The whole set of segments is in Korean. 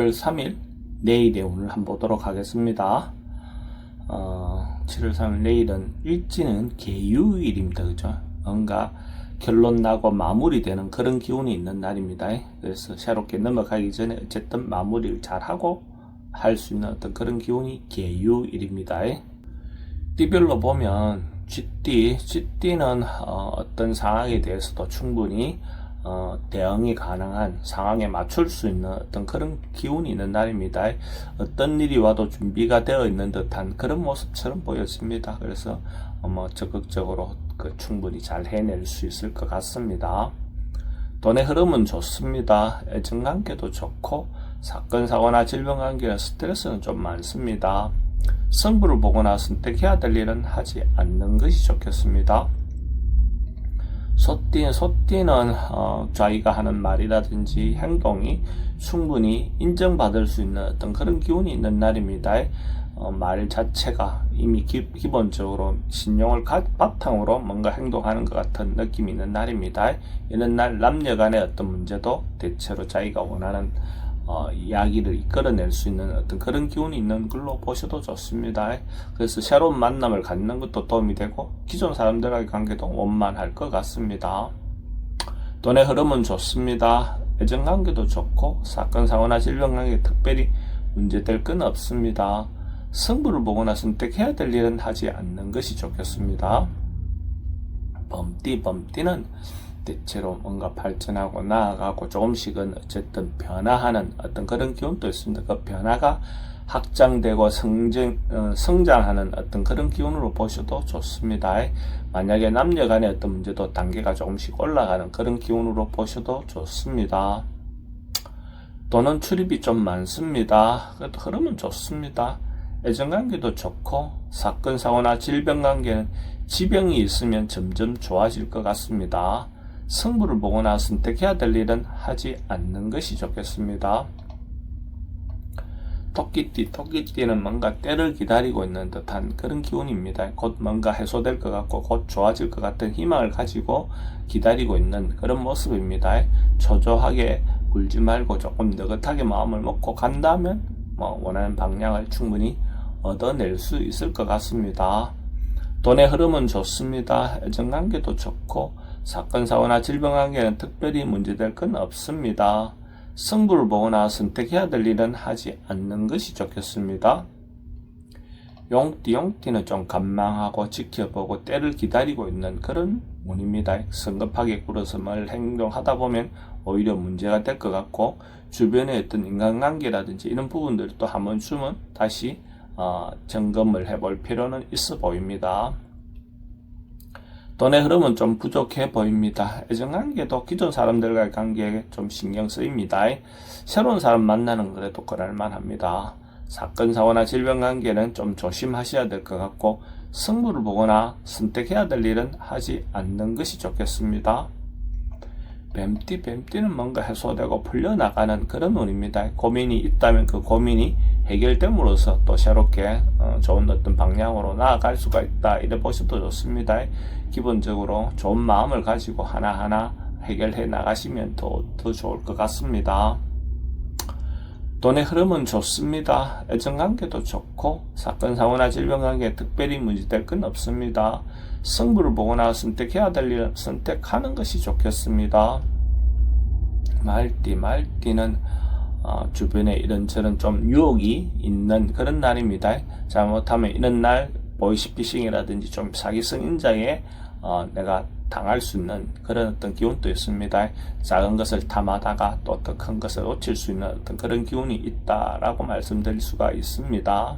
7월 3일 내일의 운을 한번 보도록 하겠습니다. 7월 3일 내일은 일지는 개유일입니다. 그죠? 뭔가 결론 나고 마무리되는 그런 기운이 있는 날입니다. 그래서 새롭게 넘어가기 전에 어쨌든 마무리를 잘하고 할 수 있는 어떤 그런 기운이 개유일입니다. 띠별로 보면 쥐띠는 어떤 상황에 대해서도 충분히 대응이 가능한 상황에 맞출 수 있는 어떤 그런 기운이 있는 날입니다. 어떤 일이 와도 준비가 되어 있는 듯한 그런 모습처럼 보여집니다. 그래서 적극적으로 충분히 잘 해낼 수 있을 것 같습니다. 돈의 흐름은 좋습니다. 애정관계도 좋고 사건, 사고나 질병 관계는 스트레스는 좀 많습니다. 승부를 보거나 선택해야 될 일은 하지 않는 것이 좋겠습니다. 소띠는 자기가 하는 말이라든지 행동이 충분히 인정받을 수 있는 어떤 그런 기운이 있는 날입니다. 말 자체가 이미 기본적으로 신용을 바탕으로 뭔가 행동하는 것 같은 느낌이 있는 날입니다. 이런 날 남녀 간의 어떤 문제도 대체로 자기가 원하는 이야기를 이끌어낼 수 있는 어떤 그런 기운이 있는 걸로 보셔도 좋습니다. 그래서 새로운 만남을 갖는 것도 도움이 되고 기존 사람들과의 관계도 원만할 것 같습니다. 돈의 흐름은 좋습니다. 애정관계도 좋고 사건, 사고나 질병 관계에 특별히 문제될 건 없습니다. 승부를 보거나 선택해야 될 일은 하지 않는 것이 좋겠습니다. 범띠는 대체로 뭔가 발전하고 나아가고 조금씩은 어쨌든 변화하는 어떤 그런 기운도 있습니다. 그 변화가 확장되고 성장하는 어떤 그런 기운으로 보셔도 좋습니다. 만약에 남녀 간의 어떤 문제도 단계가 조금씩 올라가는 그런 기운으로 보셔도 좋습니다. 돈은 출입이 좀 많습니다. 그래도 흐름은 좋습니다. 애정관계도 좋고 사건, 사고나 질병 관계는 지병이 있으면 점점 좋아질 것 같습니다. 승부를 보거나 선택해야 될 일은 하지 않는 것이 좋겠습니다. 토끼띠는 뭔가 때를 기다리고 있는 듯한 그런 기운입니다. 곧 뭔가 해소될 것 같고 곧 좋아질 것 같은 희망을 가지고 기다리고 있는 그런 모습입니다. 초조하게 굴지 말고 조금 느긋하게 마음을 먹고 간다면 원하는 방향을 충분히 얻어낼 수 있을 것 같습니다. 돈의 흐름은 좋습니다. 애정관계도 좋고 사건, 사고나 질병 관계는 특별히 문제될 건 없습니다. 승부를 보거나 선택해야 될 일은 하지 않는 것이 좋겠습니다. 용띠는 좀 관망하고 지켜보고 때를 기다리고 있는 그런 운입니다. 성급하게 굴어서 뭘 행동하다 보면 오히려 문제가 될 것 같고 주변의 어떤 인간관계라든지 이런 부분들도 한 번쯤은 다시 점검을 해볼 필요는 있어 보입니다. 돈의 흐름은 좀 부족해 보입니다. 애정관계도 기존 사람들과의 관계에 좀 신경 쓰입니다. 새로운 사람 만나는 그래도 그럴만합니다. 사건, 사고나 질병 관계는 좀 조심하셔야 될 것 같고 승부를 보거나 선택해야 될 일은 하지 않는 것이 좋겠습니다. 뱀띠는 뭔가 해소되고 풀려나가는 그런 운입니다. 고민이 있다면 그 고민이 해결됨으로써 또 새롭게 좋은 어떤 방향으로 나아갈 수가 있다. 이래 보셔도 좋습니다. 기본적으로 좋은 마음을 가지고 하나하나 해결해 나가시면 더 좋을 것 같습니다. 돈의 흐름은 좋습니다. 애정관계도 좋고 사건, 사고나 질병 관계에 특별히 문제될 건 없습니다. 승부를 보거나 선택해야 될 일은 선택하는 것이 좋겠습니다. 말띠는 주변에 이런저런 좀 유혹이 있는 그런 날입니다. 잘못하면 이런 날 보이스피싱이라든지 좀 사기성 인자에 내가 당할 수 있는 그런 어떤 기운도 있습니다. 작은 것을 탐하다가 또 더 큰 것을 놓칠 수 있는 어떤 그런 기운이 있다라고 말씀드릴 수가 있습니다.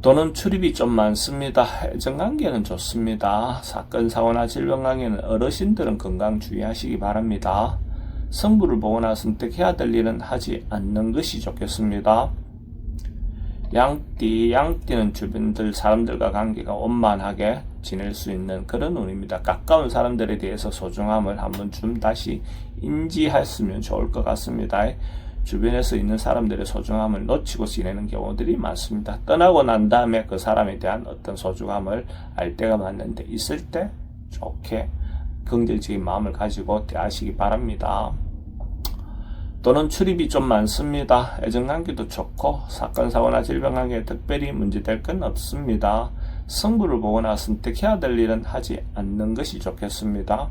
돈은 출입이 좀 많습니다. 애정관계는 좋습니다. 사건, 사고나 질병 관계는 어르신들은 건강 주의하시기 바랍니다. 승부를 보거나 선택해야 될 일은 하지 않는 것이 좋겠습니다. 양띠는 주변들 사람들과 관계가 원만하게 지낼 수 있는 그런 운입니다. 가까운 사람들에 대해서 소중함을 한 번쯤 다시 인지했으면 좋을 것 같습니다. 주변에서 있는 사람들의 소중함을 놓치고 지내는 경우들이 많습니다. 떠나고 난 다음에 그 사람에 대한 어떤 소중함을 알 때가 맞는데 있을 때 좋게 긍정적인 마음을 가지고 대하시기 바랍니다. 또는 출입이 좀 많습니다. 애정관계도 좋고 사건 사고나 질병 관계에 특별히 문제될 건 없습니다. 승부를 보거나 선택해야 될 일은 하지 않는 것이 좋겠습니다.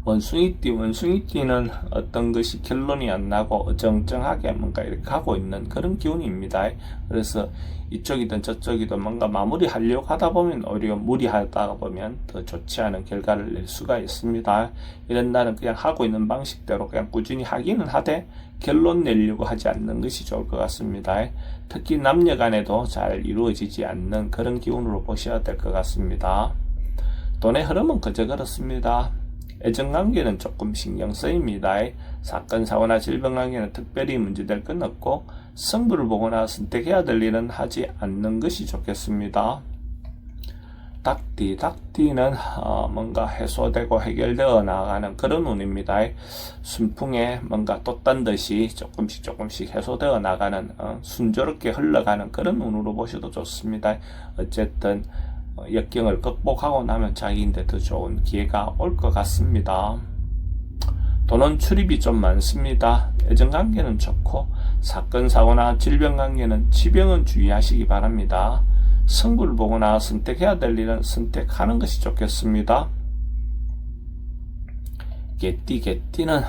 원숭이띠는 어떤 것이 결론이 안 나고 어정쩡하게 뭔가 이렇게 가고 있는 그런 기운입니다. 그래서 이쪽이든 저쪽이든 뭔가 마무리하려고 하다 보면 오히려 무리하다가 보면 더 좋지 않은 결과를 낼 수가 있습니다. 이런 날은 그냥 하고 있는 방식대로 그냥 꾸준히 하기는 하되 결론 내려고 하지 않는 것이 좋을 것 같습니다. 특히 남녀 간에도 잘 이루어지지 않는 그런 기운으로 보셔야 될 것 같습니다. 돈의 흐름은 그저 그렇습니다. 애정관계는 조금 신경 쓰입니다. 사건, 사고나 질병 관계는 특별히 문제될 건 없고 승부를 보거나 선택해야 될 일은 하지 않는 것이 좋겠습니다. 닭띠는 뭔가 해소되고 해결되어 나가는 그런 운입니다. 순풍에 뭔가 돛단 듯이 조금씩 해소되어 나가는 순조롭게 흘러가는 그런 운으로 보셔도 좋습니다. 어쨌든 역경을 극복하고 나면 자기인데 더 좋은 기회가 올 것 같습니다. 돈은 출입이 좀 많습니다. 애정관계는 좋고 사건, 사고나 질병 관계는 지병은 주의하시기 바랍니다. 승부를 보거나 선택해야 될 일은 선택하는 것이 좋겠습니다. 개띠는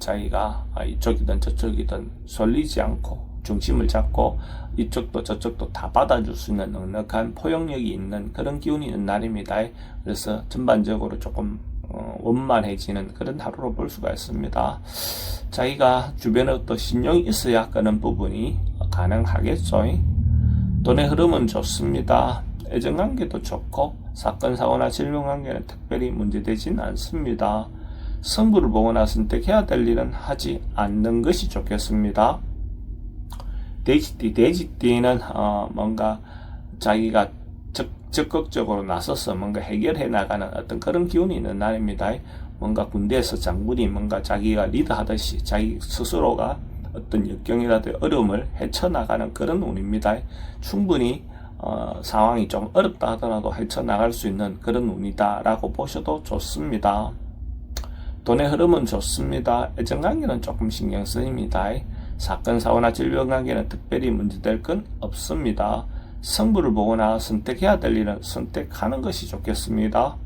자기가 이쪽이든 저쪽이든 쏠리지 않고 중심을 잡고 이쪽도 저쪽도 다 받아줄 수 있는 넉넉한 포용력이 있는 그런 기운이 있는 날입니다. 그래서 전반적으로 조금 원만해지는 그런 하루로 볼 수가 있습니다. 자기가 주변에 또 신용이 있어야 그런 부분이 가능하겠죠. 돈의 흐름은 좋습니다. 애정관계도 좋고 사건, 사고나 질병관계는 특별히 문제되지는 않습니다. 승부를 보거나 선택해야 될 일은 하지 않는 것이 좋겠습니다. 돼지띠는 뭔가 자기가 적극적으로 나서서 뭔가 해결해 나가는 어떤 그런 기운이 있는 날입니다. 뭔가 군대에서 장군이 뭔가 자기가 리드하듯이 자기 스스로가 어떤 역경이라든지 어려움을 헤쳐나가는 그런 운입니다. 충분히 상황이 좀 어렵다 하더라도 헤쳐나갈 수 있는 그런 운이다 라고 보셔도 좋습니다. 돈의 흐름은 좋습니다. 애정관계는 조금 신경 쓰입니다. 사건, 사고나 질병 관계는 특별히 문제될 건 없습니다. 승부를 보거나 선택해야 될 일은 선택하는 것이 좋겠습니다.